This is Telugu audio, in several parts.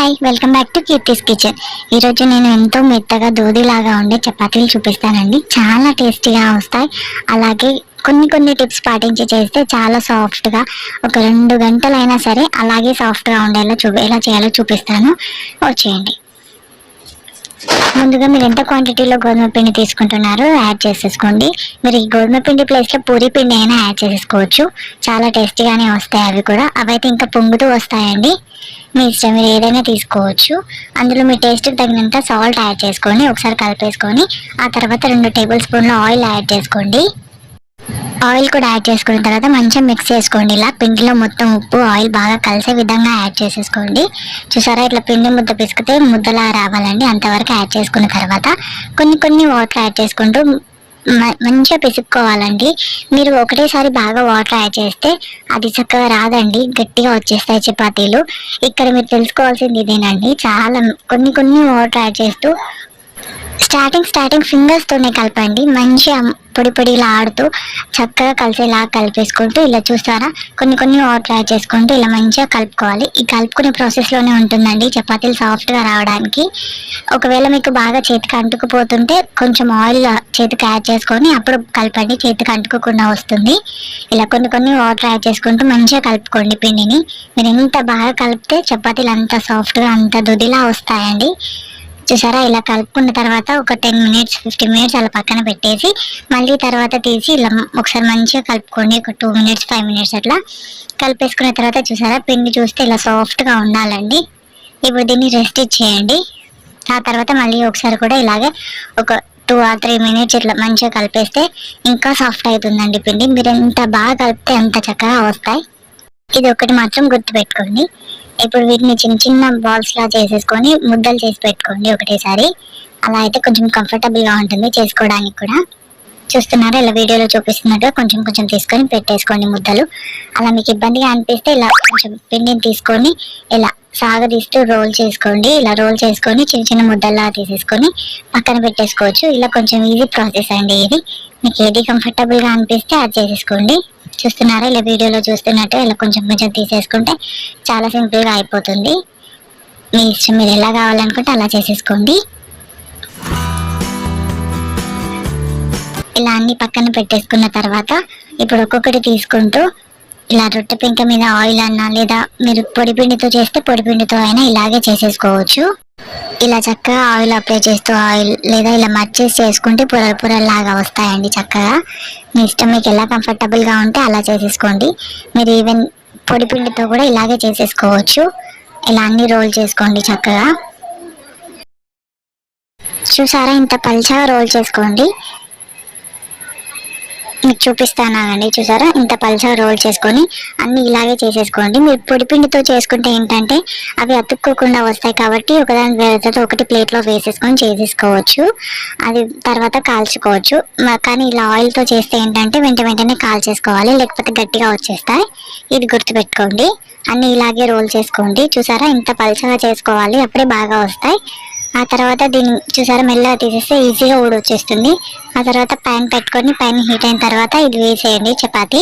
Hi, welcome back to Keerthi's kitchen. ఈరోజు నేను ఎంతో మెత్తగా దూదిలాగా ఉండే చపాతీలు చూపిస్తానండి. చాలా టేస్టీగా వస్తాయి. అలాగే కొన్ని టిప్స్ పాటించి చేస్తే చాలా సాఫ్ట్గా ఒక 2 గంటలైనా సరే అలాగే సాఫ్ట్గా ఉండేలా ఎలా చేయాలో చూపిస్తాను. వచ్చేయండి. ముందుగా మీరు ఎంత క్వాంటిటీలో గోధుమ పిండి తీసుకుంటున్నారో యాడ్ చేసేసుకోండి. మీరు ఈ గోధుమ పిండి ప్లేస్లో పూరి పిండి అయినా యాడ్ చేసేసుకోవచ్చు. చాలా టేస్టీగానే వస్తాయి అవి కూడా. అవైతే ఇంకా పొంగుతూ వస్తాయండి. మీ ఇష్టం, మీరు ఏదైనా తీసుకోవచ్చు. అందులో మీ టేస్ట్కి తగినంత సాల్ట్ యాడ్ చేసుకొని ఒకసారి కలిపేసుకొని ఆ తర్వాత 2 టేబుల్ స్పూన్ల ఆయిల్ యాడ్ చేసుకోండి. ఆయిల్ కూడా యాడ్ చేసుకున్న తర్వాత మంచిగా మిక్స్ చేసుకోండి. ఇలా పిండిలో మొత్తం ఉప్పు ఆయిల్ బాగా కలిసే విధంగా యాడ్ చేసేసుకోండి. చూసారా, ఇట్లా పిండి ముద్ద పిసికితే ముద్దలా రావాలండి. అంతవరకు యాడ్ చేసుకున్న తర్వాత కొన్ని వాటర్ యాడ్ చేసుకుంటూ మంచిగా పిసుక్కోవాలండి. మీరు ఒకటేసారి బాగా వాటర్ యాడ్ చేస్తే అది చక్కగా రాదండి, గట్టిగా వచ్చేస్తాయి చపాతీలు. ఇక్కడ మీరు తెలుసుకోవాల్సింది ఇదేనండి. చాలా కొన్ని వాటర్ యాడ్ చేస్తూ స్టార్టింగ్ ఫింగర్స్తోనే కలపండి. మంచిగా పొడిలా ఆడుతూ చక్కగా కలిసేలా కలిపేసుకుంటూ ఇలా చూస్తారా, కొన్ని వాటర్ యాడ్ చేసుకుంటూ ఇలా మంచిగా కలుపుకోవాలి. ఈ కలుపుకునే ప్రాసెస్లోనే ఉంటుందండి చపాతీలు సాఫ్ట్గా రావడానికి. ఒకవేళ మీకు బాగా చేతికి అంటుకుపోతుంటే కొంచెం ఆయిల్ చేతికి యాడ్ చేసుకొని అప్పుడు కలపండి, చేతికి అంటుకోకుండా వస్తుంది. ఇలా కొన్ని వాటర్ యాడ్ చేసుకుంటూ మంచిగా కలుపుకోండి పిండిని. మీరు ఎంత బాగా కలిపితే చపాతీలు అంత సాఫ్ట్గా అంత దుదిలా వస్తాయండి. చూసారా, ఇలా కలుపుకున్న తర్వాత ఒక 10 మినిట్స్ 15 మినిట్స్ అలా పక్కన పెట్టేసి మళ్ళీ తర్వాత తీసి ఇలా ఒకసారి మంచిగా కలుపుకోండి. ఒక 2 మినిట్స్ 5 మినిట్స్ అట్లా కలిపేసుకున్న తర్వాత చూసారా, పిండి చూస్తే ఇలా సాఫ్ట్గా ఉండాలండి. ఇప్పుడు దీన్ని రెస్ట్ ఇచ్చేయండి. ఆ తర్వాత మళ్ళీ ఒకసారి కూడా ఇలాగే ఒక 2 or 3 మినిట్స్ ఇట్లా మంచిగా కలిపేస్తే ఇంకా సాఫ్ట్ అవుతుందండి పిండి. మీరు ఎంత బాగా కలిపితే అంత చక్కగా వస్తాయి. ఇది ఒకటి మాత్రం గుర్తుపెట్టుకోండి. ఇప్పుడు వీటిని చిన్న బాల్స్ లా చేసేసుకొని ముద్దలు చేసి పెట్టుకోండి ఒకటేసారి. అలా అయితే కొంచెం కంఫర్టబుల్గా ఉంటుంది చేసుకోవడానికి కూడా. చూస్తున్నారా, ఇలా వీడియోలో చూపిస్తున్నట్టుగా కొంచెం తీసుకొని పెట్టేసుకోండి ముద్దలు. అలా మీకు ఇబ్బందిగా అనిపిస్తే ఇలా కొంచెం పిండిని తీసుకొని ఇలా సాగదీస్తూ రోల్ చేసుకోండి. ఇలా రోల్ చేసుకొని చిన్న ముద్దల్లా తీసేసుకొని పక్కన పెట్టేసుకోవచ్చు. ఇలా కొంచెం ఈజీ ప్రాసెస్ అండి ఇది. మీకు ఏది కంఫర్టబుల్గా అనిపిస్తే అది చేసేసుకోండి. చూస్తున్నారా, ఇలా వీడియోలో చూస్తున్నట్టు ఇలా కొంచెం తీసేసుకుంటే చాలా సింపుల్గా అయిపోతుంది. మీ ఇష్టం, మీరు ఎలా కావాలనుకుంటే అలా చేసేసుకోండి. ఇలా అన్ని పక్కన పెట్టేసుకున్న తర్వాత ఇప్పుడు ఒక్కొక్కటి తీసుకుంటూ ఇలా రొట్టె పెంక మీద ఆయిల్ అన్నా లేదా మీరు పొడిపిండితో చేస్తే పొడిపిండితో అయినా ఇలాగే చేసేసుకోవచ్చు. ఇలా చక్కగా ఆయిల్ అప్లై చేస్తూ ఆయిల్ లేదా ఇలా మర్చేసి చేసుకుంటే పొరలాగా వస్తాయండి చక్కగా. మీ ఇష్టం, మీకు ఎలా కంఫర్టబుల్గా ఉంటే అలా చేసేసుకోండి. మీరు ఈవెన్ పొడిపిండితో కూడా ఇలాగే చేసేసుకోవచ్చు. ఇలా అన్ని రోల్ చేసుకోండి చక్కగా. చూసారా, ఇంత పల్చగా రోల్ చేసుకోండి. మీకు చూపిస్తానండి. చూసారా, ఇంత పల్చగా రోల్ చేసుకొని అన్ని ఇలాగే చేసేసుకోండి. మీరు పొడిపిండితో చేసుకుంటే ఏంటంటే అవి అతుక్కోకుండా వస్తాయి కాబట్టి ఒకదాని తర్వాత ఒకటి ప్లేట్లో వేసేసుకొని చేసేసుకోవచ్చు. అది తర్వాత కాల్చుకోవచ్చు. కానీ ఇలా ఆయిల్తో చేస్తే ఏంటంటే వెంటనే కాల్చేసుకోవాలి, లేకపోతే గట్టిగా వచ్చేస్తాయి. ఇది గుర్తుపెట్టుకోండి. అన్ని ఇలాగే రోల్ చేసుకోండి. చూసారా, ఇంత పల్చగా చేసుకోవాలి, అప్పుడే బాగా వస్తాయి. ఆ తర్వాత దీన్ని చూసారా, మెల్లగా తీసేస్తే ఈజీగా ఊడొచ్చేస్తుంది. ఆ తర్వాత ప్యాన్ పెట్టుకొని పైన హీట్ అయిన తర్వాత ఇది వేసేయండి చపాతీ.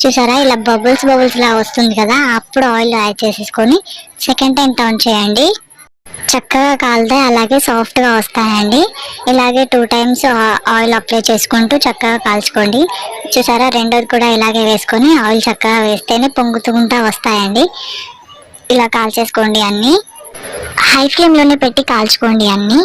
చూసారా, ఇలా బబుల్స్ లా వస్తుంది కదా, అప్పుడు ఆయిల్ యాడ్ చేసేసుకొని సెకండ్ టైం టర్న్ చేయండి. చక్కగా కాలుతాయి, అలాగే సాఫ్ట్గా వస్తాయండి. ఇలాగే 2 టైమ్స్ ఆయిల్ అప్లై చేసుకుంటూ చక్కగా కాల్చుకోండి. చూసారా, రెండోది కూడా ఇలాగే వేసుకొని ఆయిల్ చక్కగా వేస్తేనే పొంగుతుంటా వస్తాయండి. ఇలా కాల్చేసుకోండి అన్నీ. హై ఫ్లేమ్లోనే పెట్టి కాల్చుకోండి అన్నీ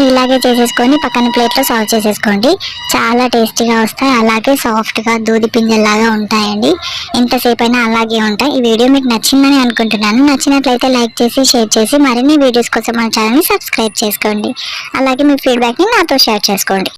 ఇలాగే చేసేసుకొని పక్కన ప్లేట్లో సర్వ్ చేసేసుకోండి. చాలా టేస్టీగా వస్తాయి, అలాగే సాఫ్ట్గా దూది పింజల్లాగా ఉంటాయండి. ఎంతసేపు అయినా అలాగే ఉంటాయి. ఈ వీడియో మీకు నచ్చిందని అనుకుంటున్నాను. నచ్చినట్లయితే లైక్ చేసి షేర్ చేసి మరిన్ని వీడియోస్ కోసం మన ఛానల్ని సబ్స్క్రైబ్ చేసుకోండి. అలాగే మీ ఫీడ్బ్యాక్ని నాతో షేర్ చేసుకోండి.